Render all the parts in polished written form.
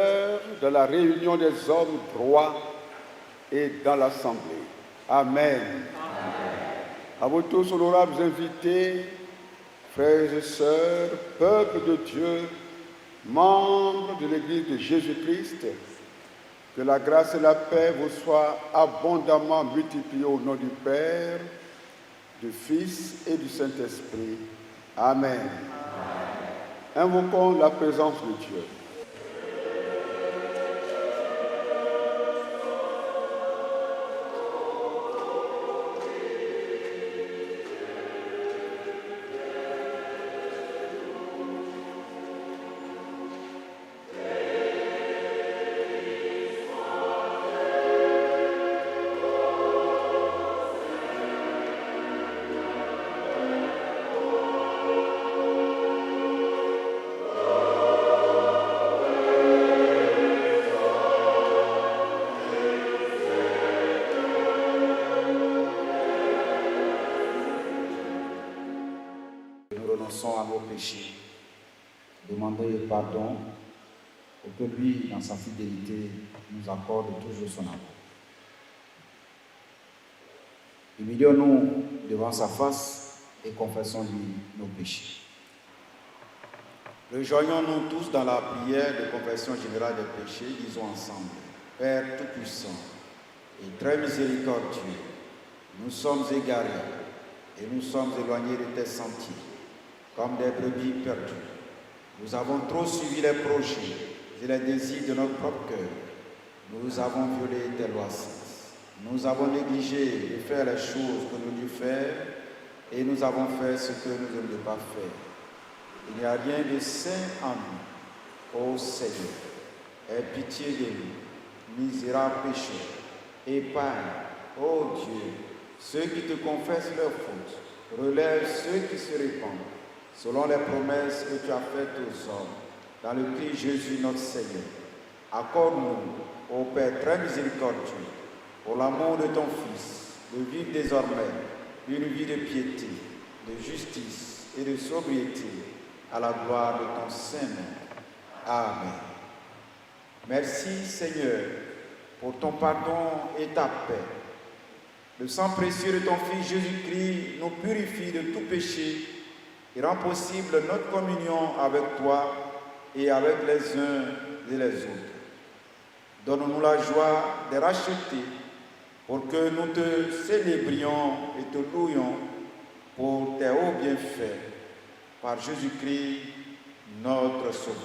demeure dans la réunion des hommes droits et dans l'Assemblée. Amen. À vous tous, honorables invités, frères et sœurs, peuple de Dieu, membres de l'Église de Jésus-Christ, que la grâce et la paix vous soient abondamment multipliées au nom du Père, du Fils et du Saint-Esprit. Amen. Invoquons la présence de Dieu. À nos péchés, demandez pardon pour que lui, dans sa fidélité, nous accorde toujours son amour. Humilions-nous devant sa face et confessons-lui nos péchés. Rejoignons-nous tous dans la prière de confession générale des péchés, disons ensemble. Père Tout-Puissant et très miséricordieux, nous sommes égarés et nous sommes éloignés de tes sentiers. Comme des brebis perdues. Nous avons trop suivi les projets et les désirs de notre propre cœur. Nous avons violé tes lois saintes. Nous avons négligé de faire les choses que nous devions faire et nous avons fait ce que nous ne devions pas faire. Il n'y a rien de saint en nous. Ô Seigneur, aie pitié de nous, misérables pécheurs. Épargne, ô Dieu, ceux qui te confessent leurs fautes. Relève ceux qui se répandent. Selon les promesses que tu as faites aux hommes, dans le Christ Jésus notre Seigneur. Accorde-nous, ô Père très miséricordieux, pour l'amour de ton Fils, de vivre désormais une vie de piété, de justice et de sobriété, à la gloire de ton Saint-Nom. Amen. Merci Seigneur, pour ton pardon et ta paix. Le sang précieux de ton Fils Jésus-Christ nous purifie de tout péché et rend possible notre communion avec toi et avec les uns et les autres. Donne-nous la joie de racheter pour que nous te célébrions et te louions pour tes hauts bienfaits par Jésus-Christ, notre Sauveur.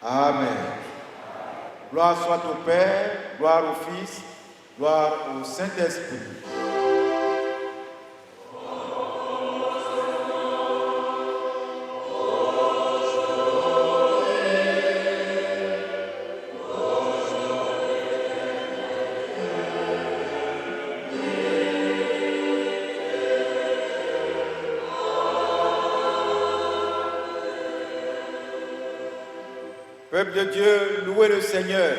Amen. Gloire soit au Père, gloire au Fils, gloire au Saint-Esprit. Peuple de Dieu, louez le Seigneur.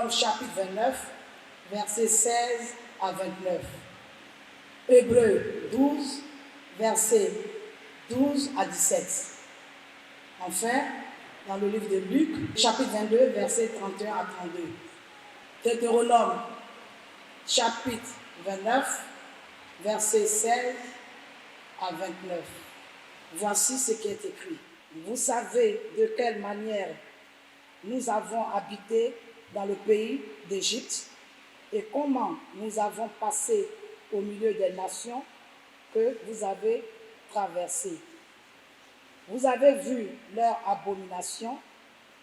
Deutéronome chapitre 29, versets 16 à 29. Hébreux 12, versets 12 à 17. Enfin, dans le livre de Luc, chapitre 22, versets 31 à 32. Deutéronome chapitre 29, versets 16 à 29. Voici ce qui est écrit. Vous savez de quelle manière nous avons habité dans le pays d'Égypte et comment nous avons passé au milieu des nations que vous avez traversées. Vous avez vu leurs abominations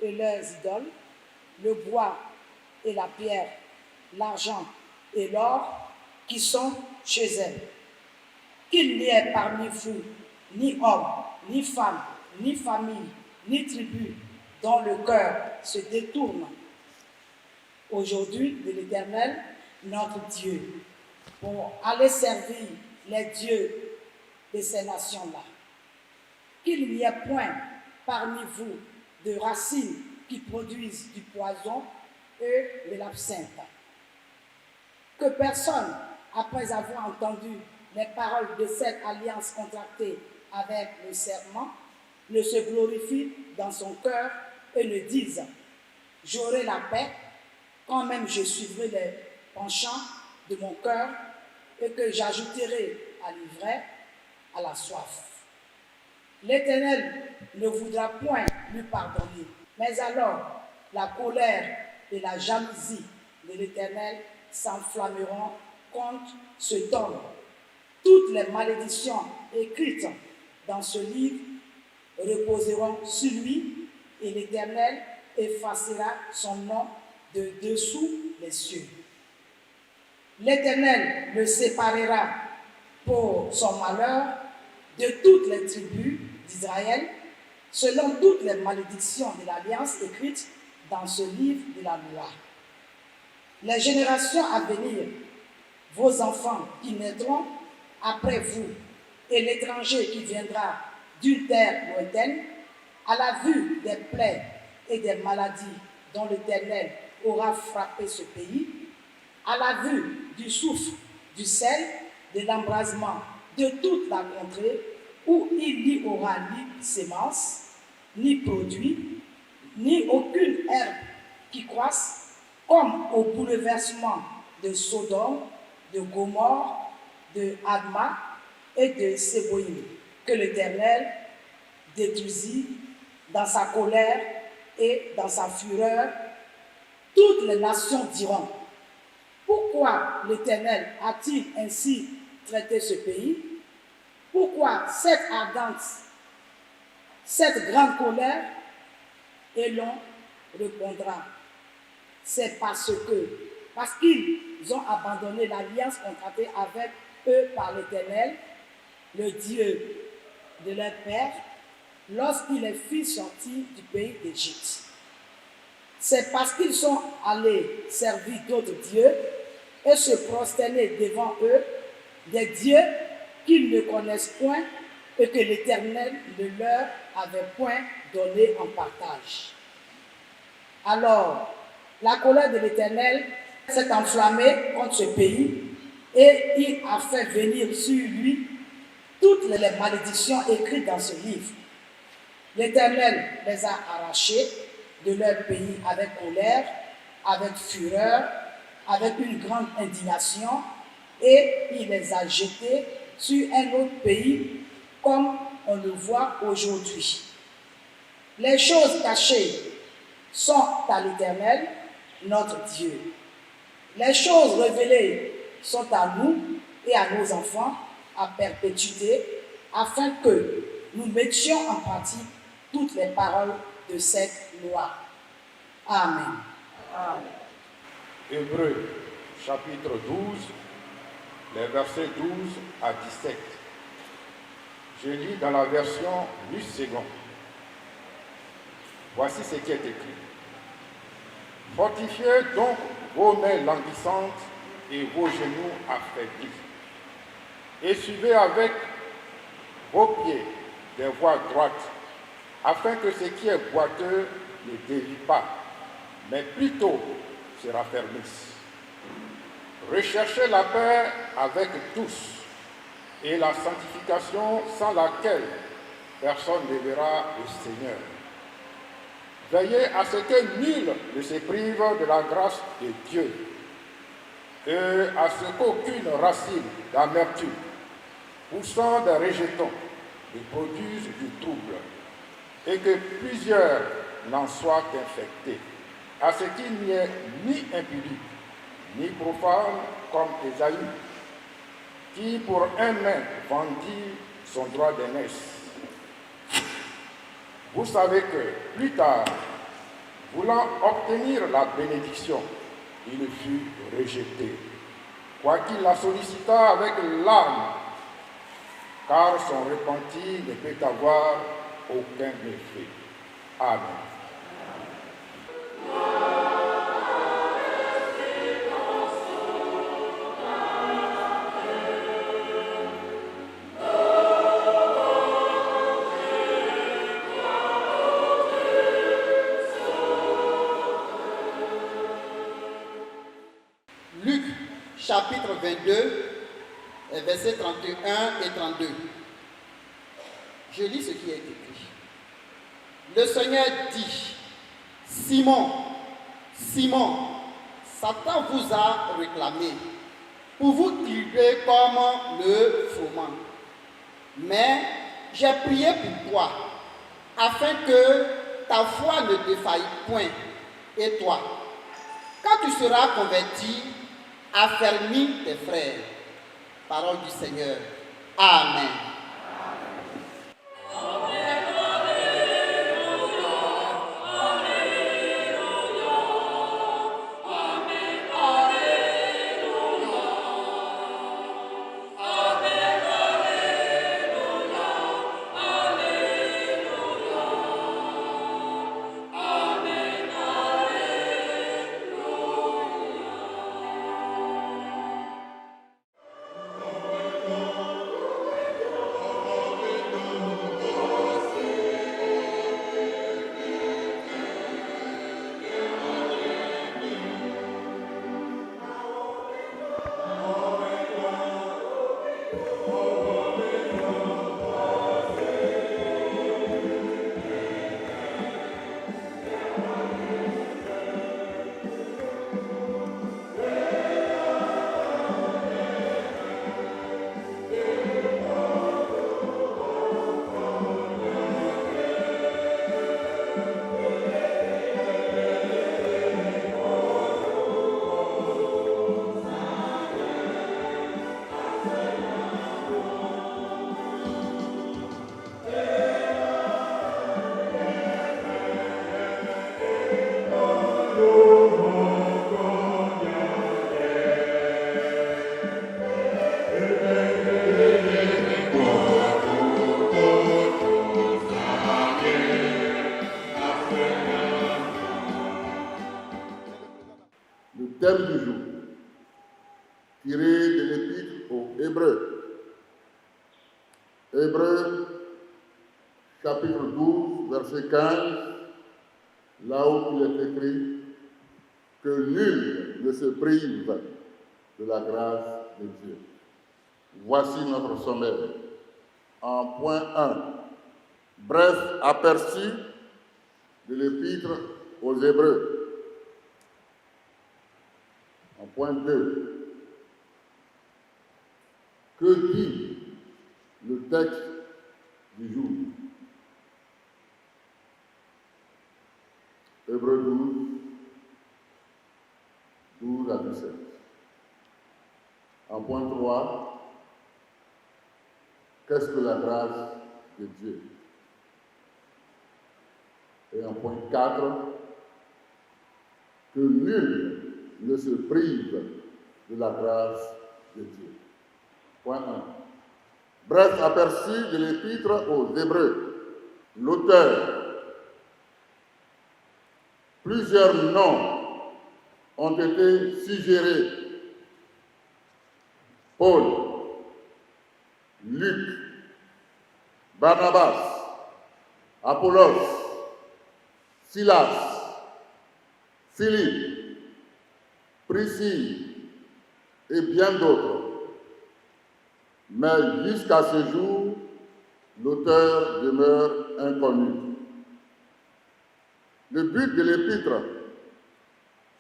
et leurs idoles, le bois et la pierre, l'argent et l'or qui sont chez elles. Qu'il n'y ait parmi vous ni homme, ni femme, ni famille, ni tribu dont le cœur se détourne aujourd'hui de l'Éternel, notre Dieu, pour aller servir les dieux de ces nations-là. Qu'il n'y ait point parmi vous de racines qui produisent du poison et de l'absinthe. Que personne, après avoir entendu les paroles de cette alliance contractée avec le serment, ne se glorifie dans son cœur et ne dise « J'aurai la paix, quand même je suivrai les penchants de mon cœur et que j'ajouterai à l'ivraie, à la soif. » L'Éternel ne voudra point lui pardonner, mais alors la colère et la jalousie de l'Éternel s'enflammeront contre cet homme. Toutes les malédictions écrites dans ce livre reposeront sur lui et l'Éternel effacera son nom de dessous les cieux. L'Éternel le séparera pour son malheur de toutes les tribus d'Israël, selon toutes les malédictions de l'alliance écrite dans ce livre de la loi. Les générations à venir, vos enfants qui naîtront après vous, et l'étranger qui viendra d'une terre lointaine, à la vue des plaies et des maladies dont l'Éternel aura frappé ce pays, à la vue du souffle, du sel, de l'embrasement de toute la contrée, où il n'y aura ni sémence, ni produit, ni aucune herbe qui croisse, comme au bouleversement de Sodome, de Gomorrhe, de Adma et de Séboïm, que l'Éternel détruisit dans sa colère et dans sa fureur. Toutes les nations diront: pourquoi l'Éternel a-t-il ainsi traité ce pays? Pourquoi cette ardence, cette grande colère? Et l'on répondra: c'est parce qu'ils ont abandonné l'alliance contractée avec eux par l'Éternel, le Dieu de leur père, lorsqu'il les fit sortir du pays d'Égypte. C'est parce qu'ils sont allés servir d'autres dieux et se prosterner devant eux, des dieux qu'ils ne connaissent point et que l'Éternel ne leur avait point donné en partage. Alors, la colère de l'Éternel s'est enflammée contre ce pays et il a fait venir sur lui toutes les malédictions écrites dans ce livre. L'Éternel les a arrachés de leur pays avec colère, avec fureur, avec une grande indignation, et il les a jetés sur un autre pays, comme on le voit aujourd'hui. Les choses cachées sont à l'Éternel, notre Dieu. Les choses révélées sont à nous et à nos enfants à perpétuité, afin que nous mettions en pratique toutes les paroles de cette loi. Amen. Amen. Hébreux, chapitre 12, les versets 12 à 17. Je lis dans la version 8 secondes. Voici ce qui est écrit. Fortifiez donc vos mains languissantes et vos genoux affaiblis, et suivez avec vos pieds des voies droites, afin que ce qui est boiteux ne dévie pas, mais plutôt se raffermisse. Recherchez la paix avec tous et la sanctification sans laquelle personne ne verra le Seigneur. Veillez à ce que nul ne se prive de la grâce de Dieu et à ce qu'aucune racine d'amertume, poussant des rejetons, ne produise du trouble et que plusieurs n'en soient infectés, à ce qu'il n'y ait ni impudique, ni profane comme Ésaü, qui pour un nain vendit son droit d'aînesse. Vous savez que, plus tard, voulant obtenir la bénédiction, il fut rejeté, quoiqu'il la sollicita avec larmes, car son repenti ne peut avoir aucun effet. Amen. Luc chapitre 22, versets 31 et 32. Je lis ce qui est écrit. Le Seigneur dit, Simon, Simon, Satan vous a réclamé pour vous triturer comme le froment. Mais j'ai prié pour toi, afin que ta foi ne défaille point. Et toi, quand tu seras converti, affermis tes frères. Parole du Seigneur. Amen. Le thème du jour, tiré de l'Épître aux Hébreux. Hébreux, chapitre 12, verset 15, là où il est écrit que nul ne se prive de la grâce de Dieu. Voici notre sommaire. En point 1, bref aperçu de l'Épître aux Hébreux. En point 2, que dit le texte du jour? Hébreux 12, 12 à 17. En point 3, qu'est-ce que la grâce de Dieu? Et en point 4, que nul ne se prive de la grâce de Dieu. Point 1. Bref aperçu de l'Épître aux Hébreux. L'auteur. Plusieurs noms ont été suggérés. Paul, Luc, Barnabas, Apollos, Silas, Philippe, Priscille et bien d'autres. Mais jusqu'à ce jour, l'auteur demeure inconnu. Le but de l'épître,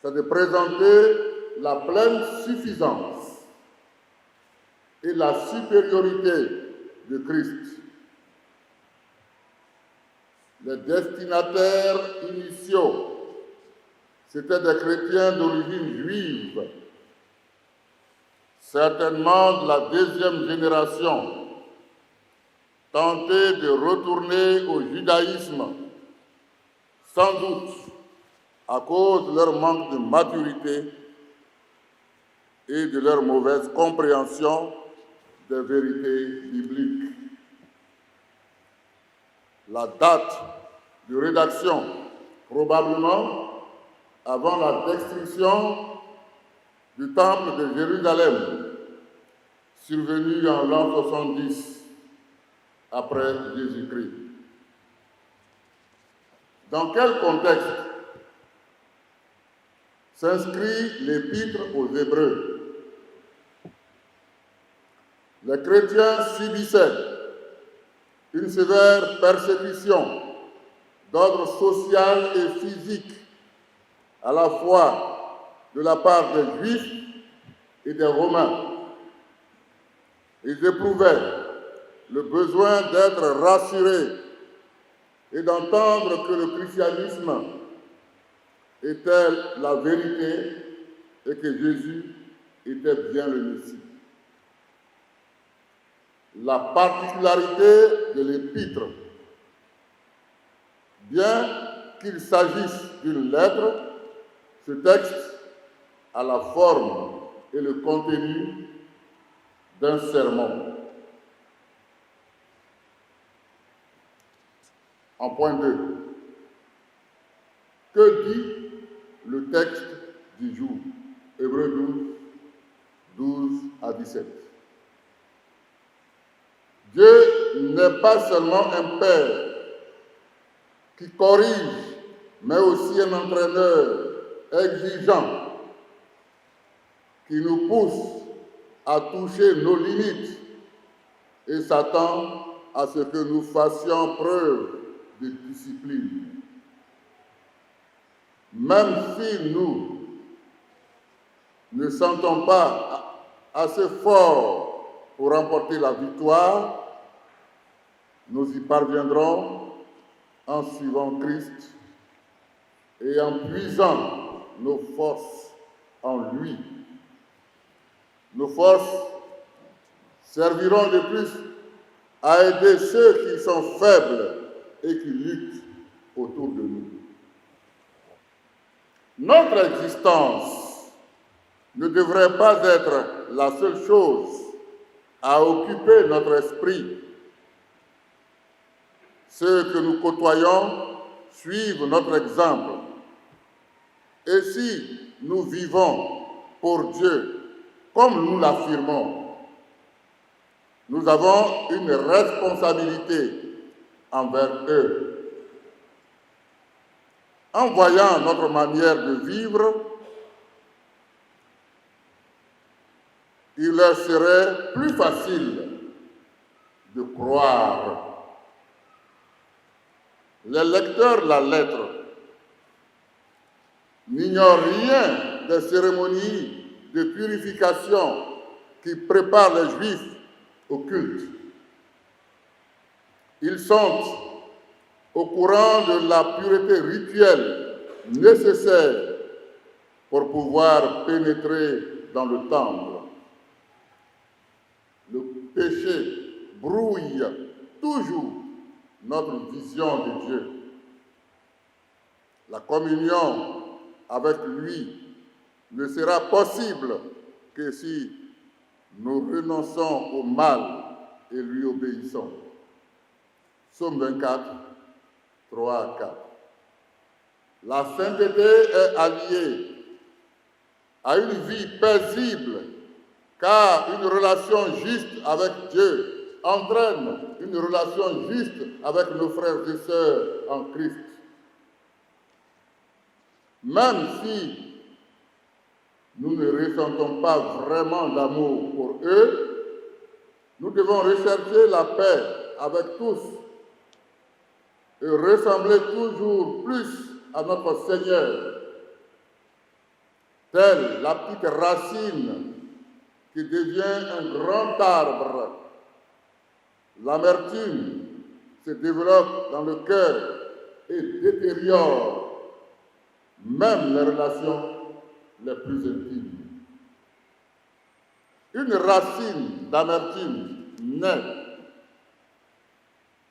c'est de présenter la pleine suffisance et la supériorité de Christ. Les destinataires initiaux, c'étaient des chrétiens d'origine juive, certainement de la deuxième génération, tentés de retourner au judaïsme, sans doute à cause de leur manque de maturité et de leur mauvaise compréhension des vérités bibliques. La date de rédaction, probablement avant la destruction du temple de Jérusalem, survenu en l'an 70 après Jésus-Christ. Dans quel contexte s'inscrit l'épître aux Hébreux? Les chrétiens subissaient une sévère persécution d'ordre social et physique, à la fois de la part des Juifs et des Romains. Ils éprouvaient le besoin d'être rassurés et d'entendre que le christianisme était la vérité et que Jésus était bien le Messie. La particularité de l'épître, bien qu'il s'agisse d'une lettre, ce texte a la forme et le contenu d'un sermon. En point 2, que dit le texte du jour? Hébreux 12 à 17. Dieu n'est pas seulement un père qui corrige, mais aussi un entraîneur exigeant qui nous pousse à toucher nos limites et s'attend à ce que nous fassions preuve de discipline. Même si nous ne sentons pas assez fort pour remporter la victoire, nous y parviendrons en suivant Christ et en puisant nos forces en lui. Nos forces serviront de plus à aider ceux qui sont faibles et qui luttent autour de nous. Notre existence ne devrait pas être la seule chose à occuper notre esprit. Ceux que nous côtoyons suivent notre exemple. Et si nous vivons pour Dieu, comme nous l'affirmons, nous avons une responsabilité envers eux. En voyant notre manière de vivre, il leur serait plus facile de croire. Les lecteurs de la lettre n'ignorent rien des cérémonies de purification qui préparent les Juifs au culte. Ils sont au courant de la pureté rituelle nécessaire pour pouvoir pénétrer dans le temple. Le péché brouille toujours notre vision de Dieu. La communion avec lui ne sera possible que si nous renonçons au mal et lui obéissons. Psaume 24, 3 à 4. La sainteté est alliée à une vie paisible, car une relation juste avec Dieu entraîne une relation juste avec nos frères et sœurs en Christ. Même si nous ne ressentons pas vraiment d'amour pour eux, nous devons rechercher la paix avec tous et ressembler toujours plus à notre Seigneur, telle la petite racine qui devient un grand arbre. L'amertume se développe dans le cœur et détériore même les relations les plus intimes. Une racine d'amertume naît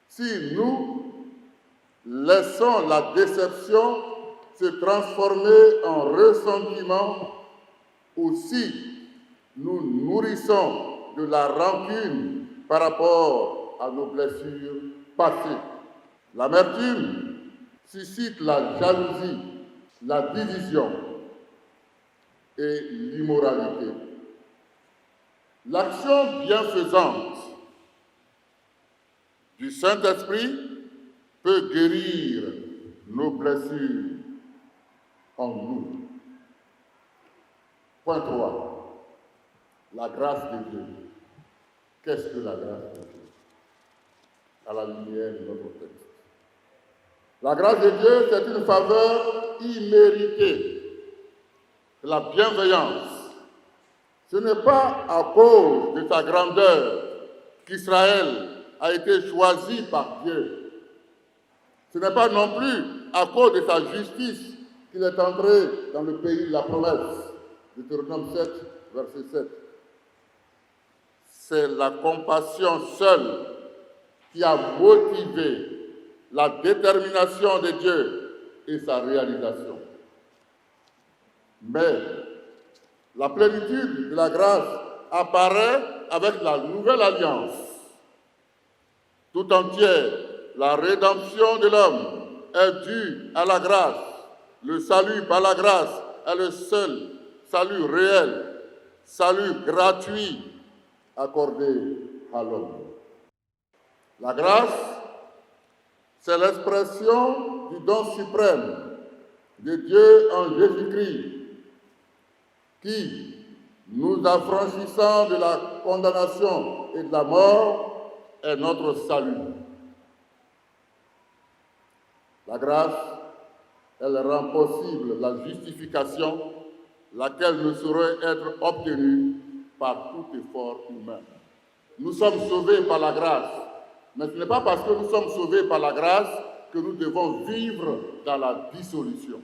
si nous laissons la déception se transformer en ressentiment ou si nous nourrissons de la rancune par rapport à nos blessures passées. L'amertume suscite la jalousie, la division et l'immoralité. L'action bienfaisante du Saint-Esprit peut guérir nos blessures en nous. Point 3. La grâce de Dieu. Qu'est-ce que la grâce de Dieu? À la lumière de notre texte. La grâce de Dieu, c'est une faveur imméritée, la bienveillance. Ce n'est pas à cause de sa grandeur qu'Israël a été choisi par Dieu. Ce n'est pas non plus à cause de sa justice qu'il est entré dans le pays de la promesse. Deutéronome 7, verset 7. C'est la compassion seule qui a motivé la détermination de Dieu et sa réalisation. Mais la plénitude de la grâce apparaît avec la nouvelle alliance. Tout entière, la rédemption de l'homme est due à la grâce. Le salut par la grâce est le seul salut réel, salut gratuit accordé à l'homme. La grâce, c'est l'expression du don suprême de Dieu en Jésus-Christ qui, nous affranchissant de la condamnation et de la mort, est notre salut. La grâce, elle rend possible la justification, laquelle ne saurait être obtenue par tout effort humain. Nous sommes sauvés par la grâce, mais ce n'est pas parce que nous sommes sauvés par la grâce que nous devons vivre dans la dissolution.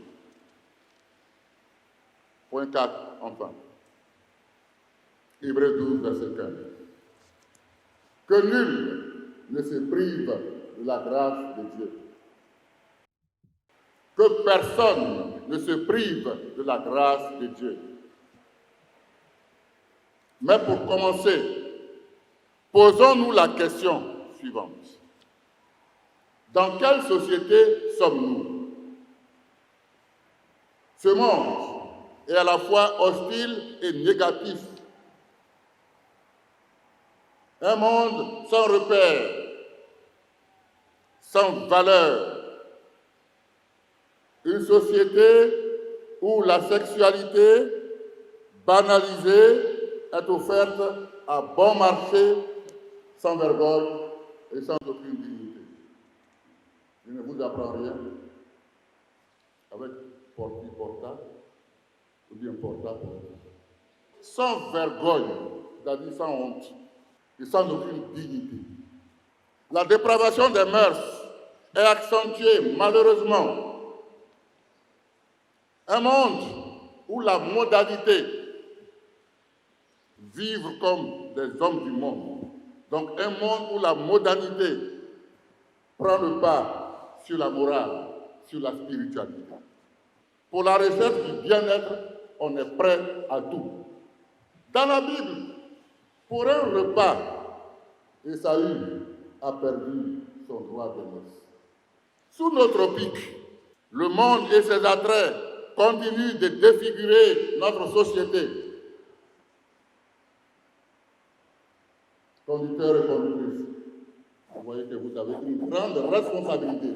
Point 4, enfin. Hébreux 12, verset 15. Que nul ne se prive de la grâce de Dieu. Que personne ne se prive de la grâce de Dieu. Mais pour commencer, posons-nous la question suivante. Dans quelle société sommes-nous? Ce monde est à la fois hostile et négatif. Un monde sans repère, sans valeur. Une société où la sexualité banalisée est offerte à bon marché, sans vergogne et sans aucune dignité. Je ne vous apprends rien avec porta ou bien porta. Sans vergogne, c'est-à-dire sans honte et sans aucune dignité. La dépravation des mœurs est accentuée malheureusement. Un monde où la modalité, vivre comme des hommes du monde, donc un monde où la modernité prend le pas sur la morale, sur la spiritualité. Pour la recherche du bien-être, on est prêt à tout. Dans la Bible, pour un repas, Ésaü a perdu son droit de noces. Sous nos tropiques, le monde et ses attraits continuent de défigurer notre société. Conducteurs et conductrices, vous voyez que vous avez une grande responsabilité.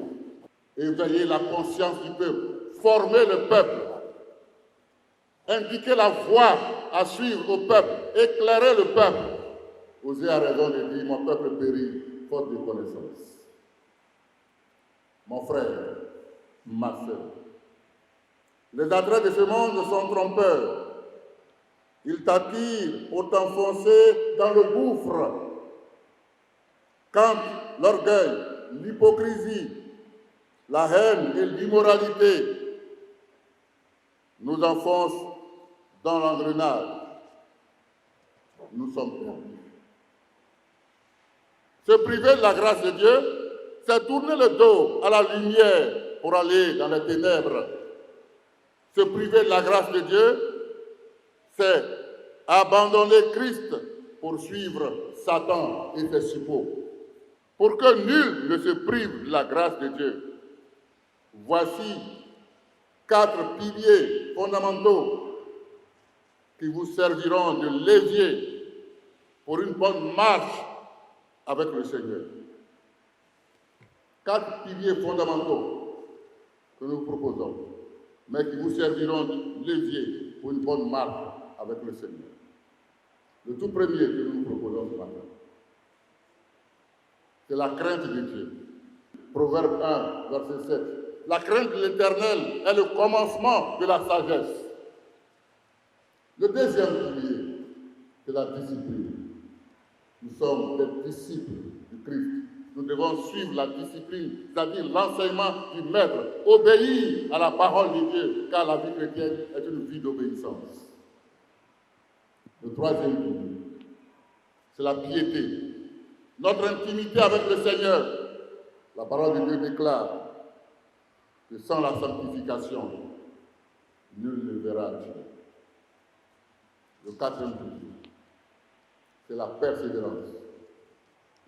Éveiller la conscience du peuple, former le peuple. indiquer la voie à suivre au peuple, éclairer le peuple. Osée a raison de dire, mon peuple périt, faute de connaissance. Mon frère, ma soeur, les attraits de ce monde sont trompeurs. Ils t'attirent pour t'enfoncer dans le gouffre. Quand l'orgueil, l'hypocrisie, la haine et l'immoralité nous enfoncent dans l'engrenage, nous sommes perdus. Se priver de la grâce de Dieu, c'est tourner le dos à la lumière pour aller dans les ténèbres. Se priver de la grâce de Dieu, c'est abandonner Christ pour suivre Satan et ses suppôts. Pour que nul ne se prive de la grâce de Dieu, voici 4 piliers fondamentaux qui vous serviront de levier pour une bonne marche avec le Seigneur. 4 piliers fondamentaux que nous proposons, mais qui vous serviront de levier pour une bonne marche avec le Seigneur. Le tout premier que nous proposons ce matin, c'est la crainte de Dieu. Proverbe 1, verset 7. La crainte de l'Éternel est le commencement de la sagesse. Le deuxième pilier, c'est la discipline. Nous sommes des disciples du Christ. Nous devons suivre la discipline, c'est-à-dire l'enseignement du Maître, obéir à la parole de Dieu, car la vie chrétienne est une vie d'obéissance. Le troisième pilier, c'est la piété. Notre intimité avec le Seigneur. La parole de Dieu déclare que sans la sanctification, nul ne verra Dieu. Le quatrième pilier, c'est la persévérance.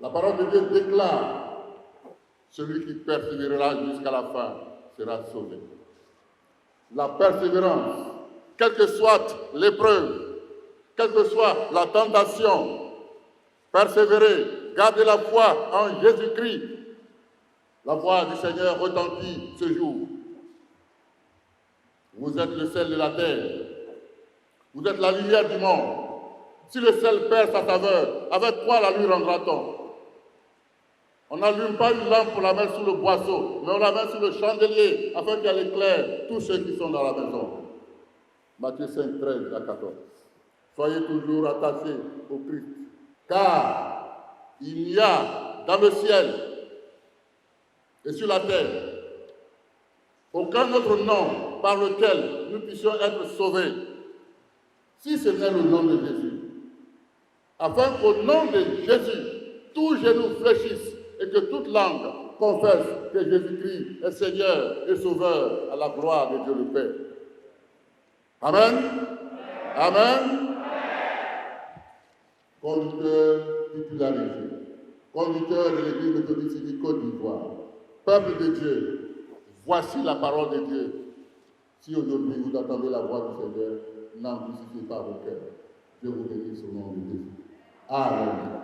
La parole de Dieu déclare celui qui persévérera jusqu'à la fin sera sauvé. La persévérance, quelle que soit l'épreuve, quelle que soit la tentation, persévérer, garder la foi en Jésus-Christ. La voix du Seigneur retentit ce jour. Vous êtes le sel de la terre. Vous êtes la lumière du monde. Si le sel perd sa saveur, avec quoi la lui rendra-t-on? On n'allume pas une lampe pour la mettre sous le boisseau, mais on la met sous le chandelier afin qu'elle éclaire tous ceux qui sont dans la maison. Matthieu 5, 13 à 14. Soyez toujours attachés au Christ, car il n'y a dans le ciel et sur la terre aucun autre nom par lequel nous puissions être sauvés, si ce n'est le nom de Jésus. Afin qu'au nom de Jésus, tout genou fléchisse et que toute langue confesse que Jésus-Christ est Seigneur et Sauveur à la gloire de Dieu le Père. Amen. Amen. Conducteur titularisé, conducteur de l'Église méthodiste du Côte d'Ivoire, peuple de Dieu, voici la parole de Dieu. Si aujourd'hui vous entendez la voix du Seigneur, n'amplifiez pas vos cœurs. Dieu vous bénisse au nom de Jésus. Amen.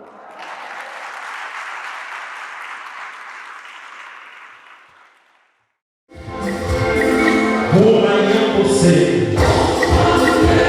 Pour rien posséder. Alleluia.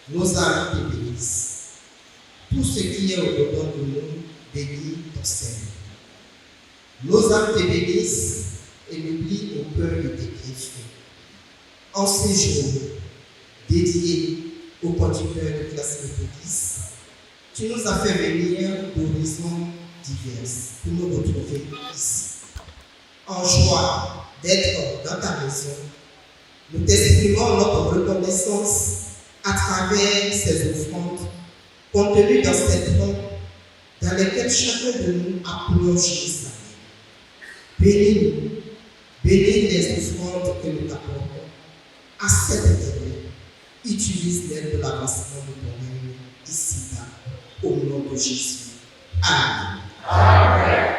Nos âmes te bénissent. Tout ce qui est au-dedans de nous bénit ton Seigneur. Nos âmes te bénissent et n'oublie au cœur de tes greffes. En ces jours dédiés au conducteur de classe méthodiste, tu nous as fait venir d'horizons divers pour nous retrouver ici. En joie d'être dans ta maison, nous t'exprimons notre reconnaissance à travers ces offrandes contenues dans cette ronde dans lesquelles chacun de nous a plongé sa vie. Bénis-nous, bénis les offrandes que nous t'apportons. À cet intérêt, utilise-les pour l'avancement de ton règne ici-bas, au nom de Jésus. Amen. Amen.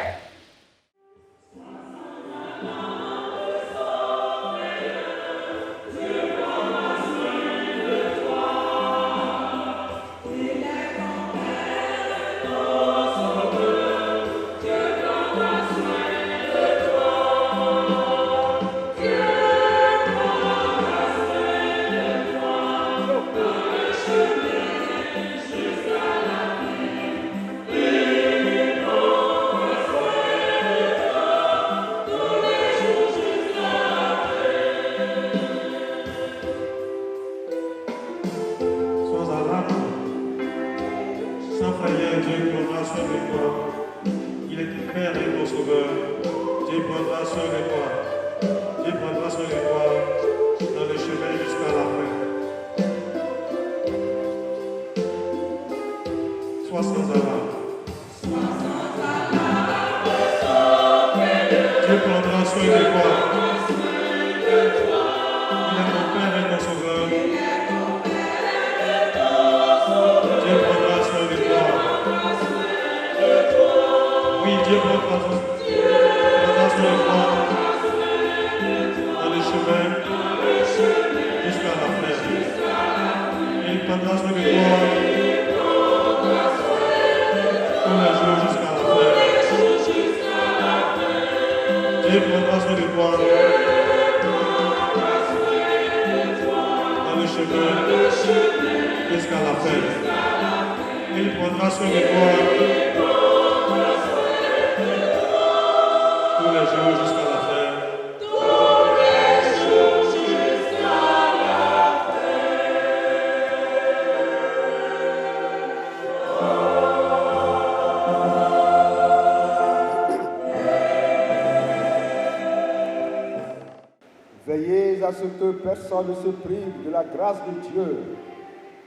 Veillez à ce que personne ne se prive de la grâce de Dieu,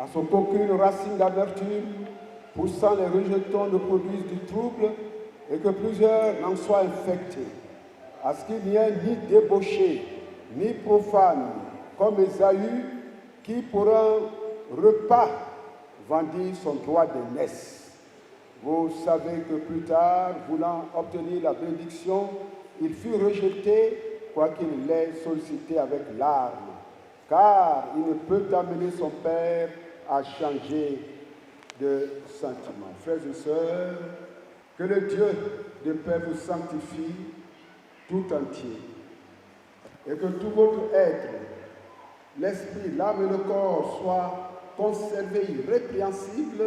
à ce qu'aucune racine d'amertume poussant les rejetons ne produise du trouble et que plusieurs n'en soient infectés, à ce qu'il n'y ait ni débauché, ni profane, comme Ésaü, qui pour un repas vendit son droit d'aînesse. Vous savez que plus tard, voulant obtenir la bénédiction, il fut rejeté, quoiqu'il l'ait sollicité avec larmes, car il ne peut amener son père à changer de sentiment. Frères et sœurs, que le Dieu de paix vous sanctifie tout entier, et que tout votre être, l'esprit, l'âme et le corps soient conservés irrépréhensibles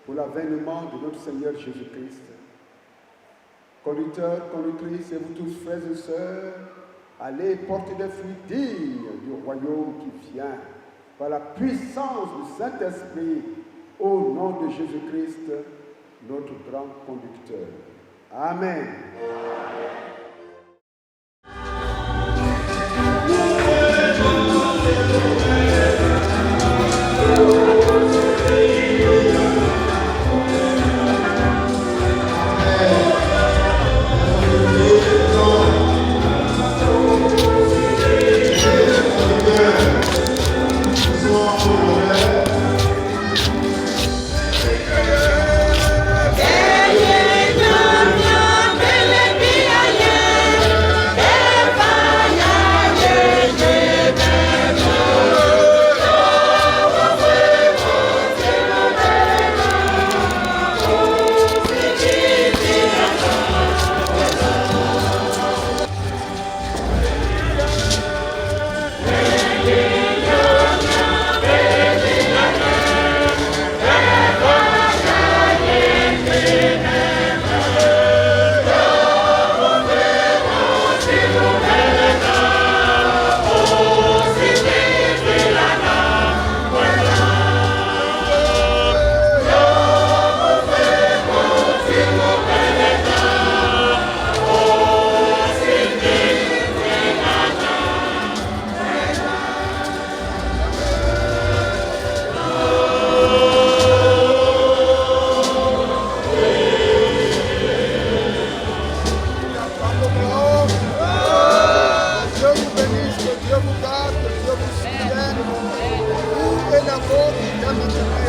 pour l'avènement de notre Seigneur Jésus-Christ. Conducteurs, conductrices, et vous tous, frères et sœurs, allez porter des fruits dignes du royaume qui vient, par la puissance du Saint-Esprit, au nom de Jésus-Christ, notre grand conducteur. Amen. vous garde, que Dieu vous soutienne. Vous et la vôtre, dans notre